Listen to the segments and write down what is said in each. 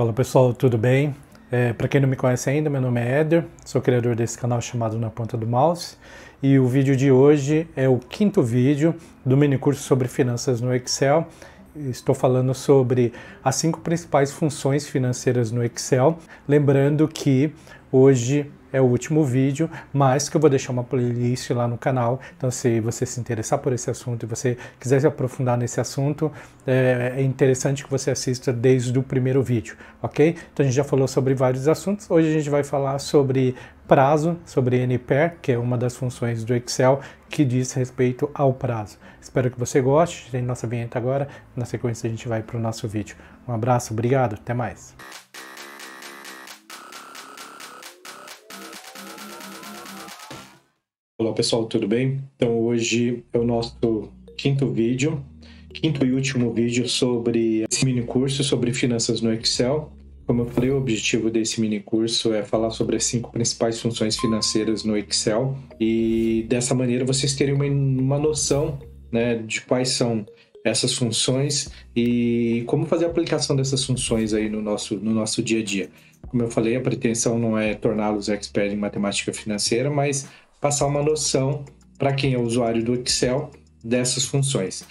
Fala pessoal, tudo bem? Para quem não me conhece ainda, meu nome é Éder, sou criador desse canal chamado Na Ponta do Mouse e o vídeo de hoje é o quinto vídeo do mini curso sobre finanças no Excel. Estou falando sobre as 5 principais funções financeiras no Excel, lembrando que hoje é o último vídeo, mas que eu vou deixar uma playlist lá no canal, então se você se interessar por esse assunto e você quiser se aprofundar nesse assunto, é interessante que você assista desde o primeiro vídeo, ok? Então a gente já falou sobre vários assuntos, hoje a gente vai falar sobre prazo, sobre NPAR, que é uma das funções do Excel que diz respeito ao prazo. Espero que você goste, tem nossa vinheta agora, na sequência a gente vai para o nosso vídeo. Um abraço, obrigado, até mais! Olá pessoal, tudo bem? Então hoje é o nosso quinto e último vídeo sobre esse mini curso sobre finanças no Excel. Como eu falei, o objetivo desse mini curso é falar sobre as 5 principais funções financeiras no Excel e dessa maneira vocês terem uma noção, né, de quais são essas funções e como fazer a aplicação dessas funções aí no nosso dia a dia. Como eu falei, a pretensão não é torná-los experts em matemática financeira, mas passar uma noção para quem é usuário do Excel dessas funções.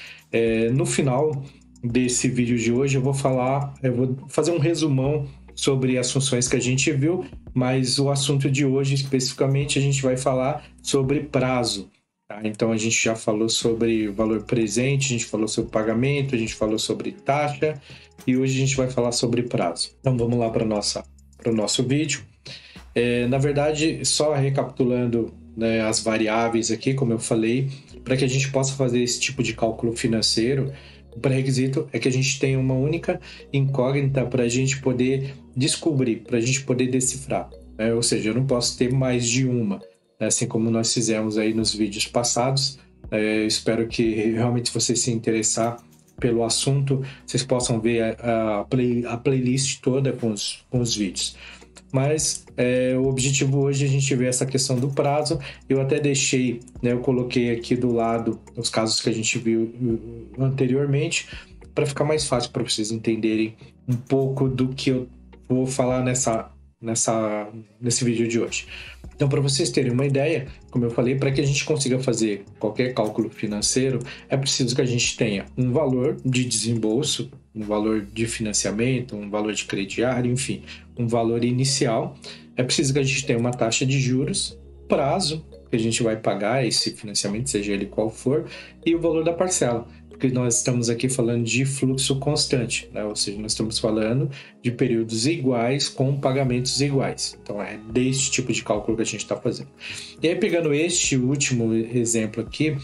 No final desse vídeo de hoje eu vou fazer um resumão sobre as funções que a gente viu, mas o assunto de hoje especificamente a gente vai falar sobre prazo. Tá? Então a gente já falou sobre valor presente, a gente falou sobre pagamento, a gente falou sobre taxa e hoje a gente vai falar sobre prazo. Então vamos lá para o nosso vídeo. Na verdade, só recapitulando, né, as variáveis aqui, como eu falei, para que a gente possa fazer esse tipo de cálculo financeiro, o pré-requisito é que a gente tenha uma única incógnita para a gente poder descobrir, para a gente poder decifrar. Né? Ou seja, eu não posso ter mais de uma, né? Assim como nós fizemos aí nos vídeos passados. Espero que realmente vocês se interessar pelo assunto, vocês possam ver a playlist toda com os vídeos. Mas o objetivo hoje é a gente ver essa questão do prazo. Eu até deixei, né, eu coloquei aqui do lado os casos que a gente viu anteriormente, para ficar mais fácil para vocês entenderem um pouco do que eu vou falar nesse vídeo de hoje. Então, para vocês terem uma ideia, como eu falei, para que a gente consiga fazer qualquer cálculo financeiro, é preciso que a gente tenha um valor de desembolso, um valor de financiamento, um valor de crediário, enfim, um valor inicial. É preciso que a gente tenha uma taxa de juros, prazo que a gente vai pagar esse financiamento, seja ele qual for, e o valor da parcela. Porque nós estamos aqui falando de fluxo constante, né? Ou seja, nós estamos falando de períodos iguais com pagamentos iguais. Então, é deste tipo de cálculo que a gente está fazendo. E aí, pegando este último exemplo aqui,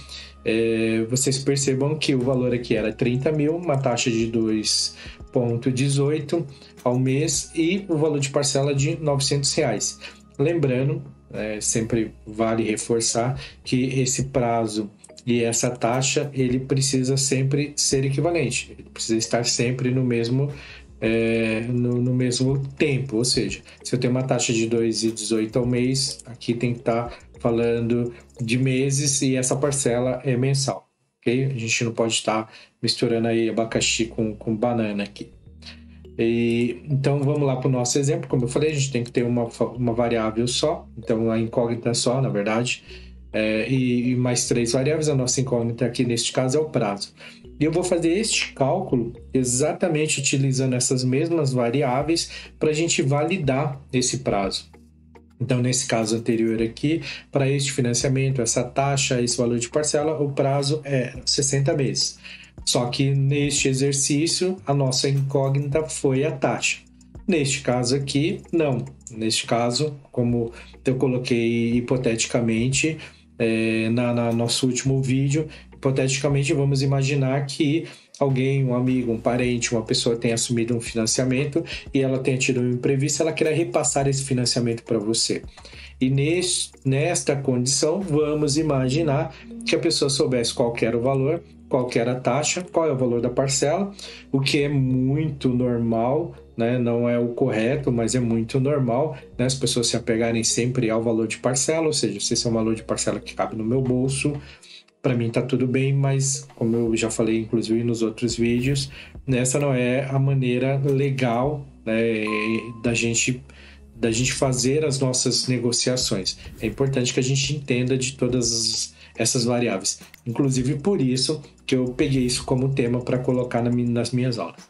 vocês percebam que o valor aqui era 30 mil, uma taxa de 2,18 ao mês e o valor de parcela de R$900. Lembrando, sempre vale reforçar que esse prazo e essa taxa, ele precisa sempre ser equivalente, ele precisa estar sempre no mesmo tempo, ou seja, se eu tenho uma taxa de 2,18 ao mês, aqui tem que estar falando de meses e essa parcela é mensal, ok? A gente não pode estar misturando aí abacaxi com banana aqui. Então vamos lá para o nosso exemplo. Como eu falei, a gente tem que ter uma variável só, então a incógnita só, na verdade, e mais 3 variáveis. A nossa incógnita aqui neste caso é o prazo. E eu vou fazer este cálculo exatamente utilizando essas mesmas variáveis para a gente validar esse prazo. Então, nesse caso anterior aqui, para este financiamento, essa taxa, esse valor de parcela, o prazo é 60 meses. Só que neste exercício, a nossa incógnita foi a taxa. Neste caso aqui, não. Neste caso, como eu coloquei hipoteticamente no nosso último vídeo, hipoteticamente vamos imaginar que alguém, um amigo, um parente, uma pessoa tenha assumido um financiamento e ela tenha tido um imprevisto, ela queira repassar esse financiamento para você. E nesta condição, vamos imaginar que a pessoa soubesse qual era o valor, qual era a taxa, qual é o valor da parcela, o que é muito normal, né? Não é o correto, mas é muito normal, né? As pessoas se apegarem sempre ao valor de parcela, ou seja, se esse é um valor de parcela que cabe no meu bolso, para mim tá tudo bem, mas como eu já falei, inclusive nos outros vídeos, essa não é a maneira legal, né, da gente fazer as nossas negociações. É importante que a gente entenda de todas essas variáveis. Inclusive por isso que eu peguei isso como tema para colocar nas minhas aulas.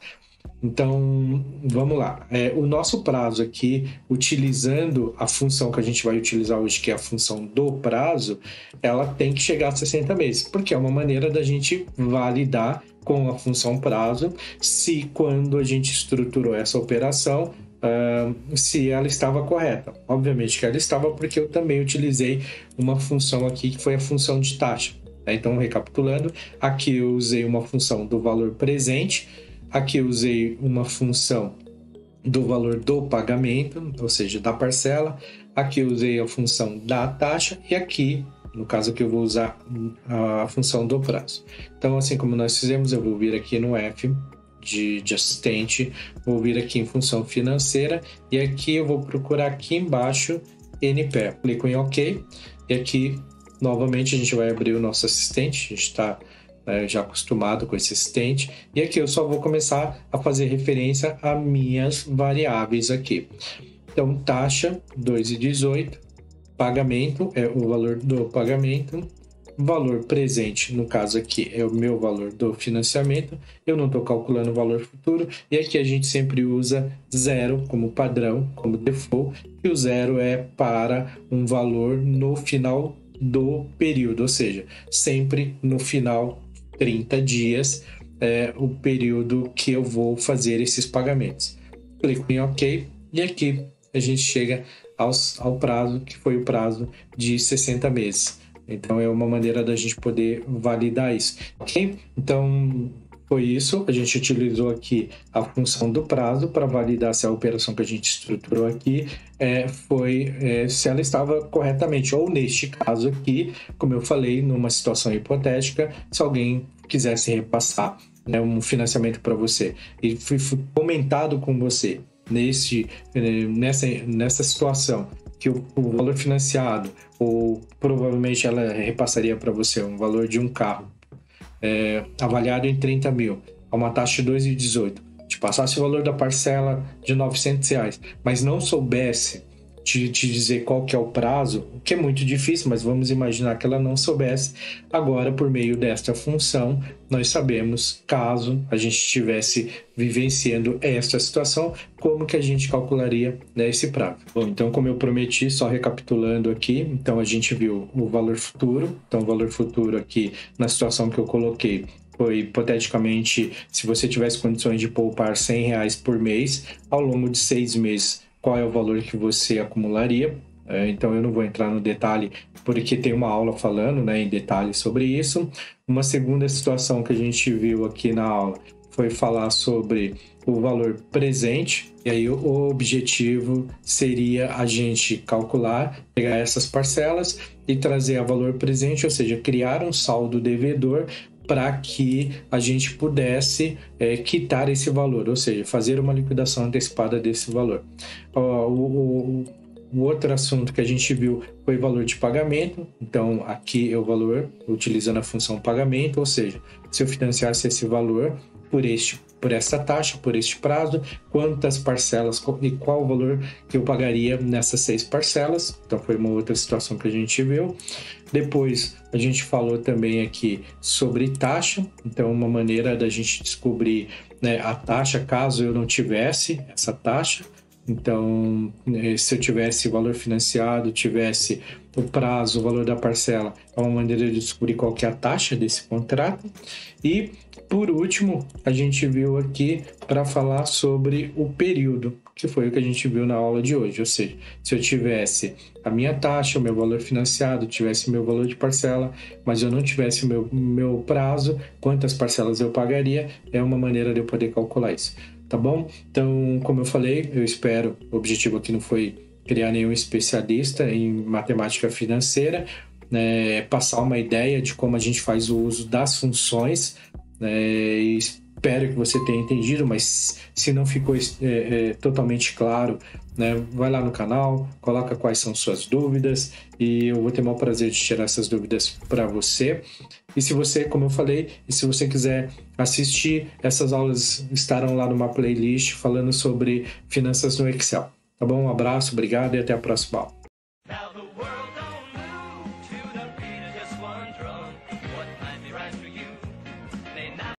Então, vamos lá. O nosso prazo aqui, utilizando a função que a gente vai utilizar hoje, que é a função do prazo, ela tem que chegar a 60 meses, porque é uma maneira da gente validar com a função prazo se quando a gente estruturou essa operação, se ela estava correta. Obviamente que ela estava, porque eu também utilizei uma função aqui que foi a função de taxa. Então, recapitulando, aqui eu usei uma função do valor presente, aqui eu usei uma função do valor do pagamento, ou seja, da parcela. Aqui eu usei a função da taxa e aqui, no caso aqui, eu vou usar a função do prazo. Então, assim como nós fizemos, eu vou vir aqui no F de assistente, vou vir aqui em função financeira e aqui eu vou procurar aqui embaixo NPE. Clico em OK e aqui, novamente, a gente vai abrir o nosso assistente. A gente está já acostumado com esse assistente, e aqui eu só vou começar a fazer referência a minhas variáveis aqui. Então, taxa 2,18, pagamento é o valor do pagamento, valor presente, no caso aqui, é o meu valor do financiamento, eu não estou calculando o valor futuro, e aqui a gente sempre usa zero como padrão, como default, e o zero é para um valor no final do período, ou seja, sempre no final 30 dias é o período que eu vou fazer esses pagamentos. Clico em OK e aqui a gente chega ao prazo, que foi o prazo de 60 meses. Então é uma maneira da gente poder validar isso. Ok? Então foi isso. A gente utilizou aqui a função do prazo para validar se a operação que a gente estruturou aqui se ela estava corretamente. Ou neste caso aqui, como eu falei, numa situação hipotética, se alguém quisesse repassar, né, um financiamento para você e foi comentado com você nessa situação que o valor financiado, ou provavelmente ela repassaria para você um valor de um carro avaliado em 30 mil, a uma taxa de 2,18, te passasse o valor da parcela de R$900, mas não soubesse te dizer qual que é o prazo, o que é muito difícil, mas vamos imaginar que ela não soubesse. Agora, por meio desta função, nós sabemos, caso a gente estivesse vivenciando esta situação, como que a gente calcularia, né, esse prazo. Bom, então, como eu prometi, só recapitulando aqui, então a gente viu o valor futuro. Então, o valor futuro aqui, na situação que eu coloquei, foi, hipoteticamente, se você tivesse condições de poupar R$100 por mês, ao longo de 6 meses, qual é o valor que você acumularia. Então eu não vou entrar no detalhe, porque tem uma aula falando, né, em detalhes sobre isso. Uma segunda situação que a gente viu aqui na aula foi falar sobre o valor presente, e aí o objetivo seria a gente calcular, pegar essas parcelas e trazer a valor presente, ou seja, criar um saldo devedor para que a gente pudesse quitar esse valor, ou seja, fazer uma liquidação antecipada desse valor. O outro assunto que a gente viu foi o valor de pagamento. Então, aqui é o valor utilizando a função pagamento, ou seja, se eu financiasse esse valor por essa taxa, por este prazo, quantas parcelas e qual o valor que eu pagaria nessas 6 parcelas. Então, foi uma outra situação que a gente viu. Depois, a gente falou também aqui sobre taxa. Então, uma maneira da gente descobrir, né, a taxa caso eu não tivesse essa taxa. Então, se eu tivesse valor financiado, tivesse o prazo, o valor da parcela, é uma maneira de descobrir qual que é a taxa desse contrato. E, por último, a gente viu aqui para falar sobre o período, que foi o que a gente viu na aula de hoje. Ou seja, se eu tivesse a minha taxa, o meu valor financiado, tivesse meu valor de parcela, mas eu não tivesse o meu prazo, quantas parcelas eu pagaria, é uma maneira de eu poder calcular isso. Tá bom? Então, como eu falei, eu espero, o objetivo aqui não foi criar nenhum especialista em matemática financeira, né, passar uma ideia de como a gente faz o uso das funções, né, e espero que você tenha entendido, mas se não ficou totalmente claro, né, vai lá no canal, coloca quais são suas dúvidas e eu vou ter o maior prazer de tirar essas dúvidas para você. E se você, como eu falei, e se você quiser assistir, essas aulas estarão lá numa playlist falando sobre finanças no Excel. Tá bom? Um abraço, obrigado e até a próxima aula.